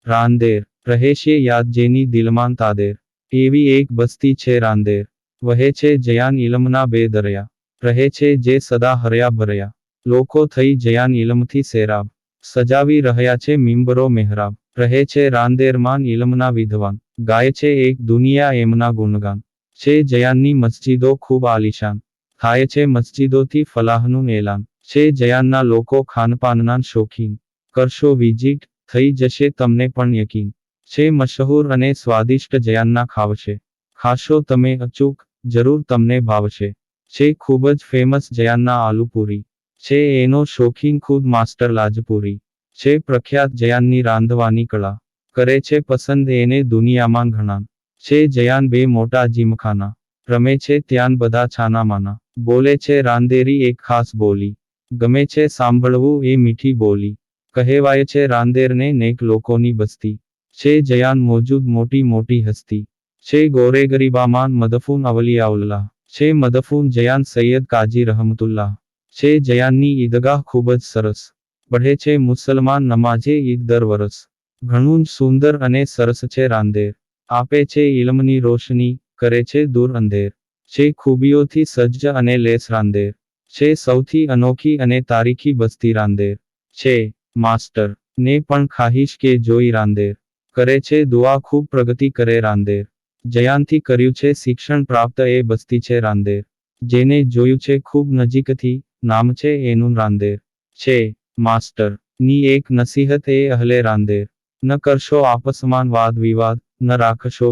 રાંદેર રહે છે યાદ જેની દિલમાં તાદેર, એવી એક બસ્તી છે રાંદેર. વહે છે જયાન ઇલમના બે દરિયા, રહે છે જે સદા હર્યા ભર્યા. લોકો થઈ જયાન ઇલમથી સેરાબ, સજાવી રહ્યા છે મિંબરો મહેરાબ. રહે છે રાંદેરમાં ઇલમના વિદ્વાન, ગાય છે એક દુનિયા એમના ગુણગાન. છે જયાનની મસ્જિદો ખૂબ આલિશાન, થાય છે મસ્જિદોથી ફલાહનું એલાન. છે જયાનના લોકો ખાનપાનના શોખીન, કરશો વિઝિટ થઈ જશે તમને પણ યકીન. છે મશહૂર અને સ્વાદિષ્ટ જયાનના ખાવશે, ખાશો તમે અચૂક જરૂર તમને ભાવશે. છે ખૂબ જ ફેમસ જયાનના આલુપુરી, છે એનો શોખીન ખુદ માસ્ટર લાજપુરી. છે પ્રખ્યાત જયાનની રાંધવાની કળા, કરે છે પસંદ એને દુનિયામાં ઘણા. છે જયાન બે મોટા જીમખાના, રમે છે ત્યાન બધા છાનામાના. બોલે છે રાંદેરી એક ખાસ બોલી, ગમે છે સાંભળવું એ મીઠી બોલી. કહેવાય છે રાંદેરને નેક લોકોની બસ્તી, છે જયાન મોજૂદ મોટી મોટી હસ્તી. છે ગોરે ગરીબામાં મદફૂન અવલિયાઉલ્લાહ, છે મદફૂન જયાન સૈયદ કાજી રહમતુલ્લાહ. છે જયાનની ઈદગાહ ખૂબ જ સરસ, પઢે છે મુસલમાન નમાઝે ઈદ દર વરસ. ઘણું જ સુંદર અને સરસ છે રાંદેર, આપે છે ઇલમની રોશની, કરે છે દૂર અંધેર. છે ખૂબીઓથી સજ્જ અને લેસ રાંદેર, છે સૌથી અનોખી અને તારીખી બસ્તી રાંદેર. છે માસ્ટર ને પણ ખાહીશ કે જોઈ રાંદેર, કરે છે દુઆ ખૂબ પ્રગતિ કરે રાંદેર. જયાનથી કર્યું છે શિક્ષણ પ્રાપ્ત એ બસ્તી છે રાંદેર, જેને જોયું છે ખૂબ નજીકથી નામ છે એનું રાંદેર. છે માસ્ટર ની એક નસીહત એ અહલે રાંદેર, ન કરશો આપસમાં વાદ વિવાદ, ન રાખશો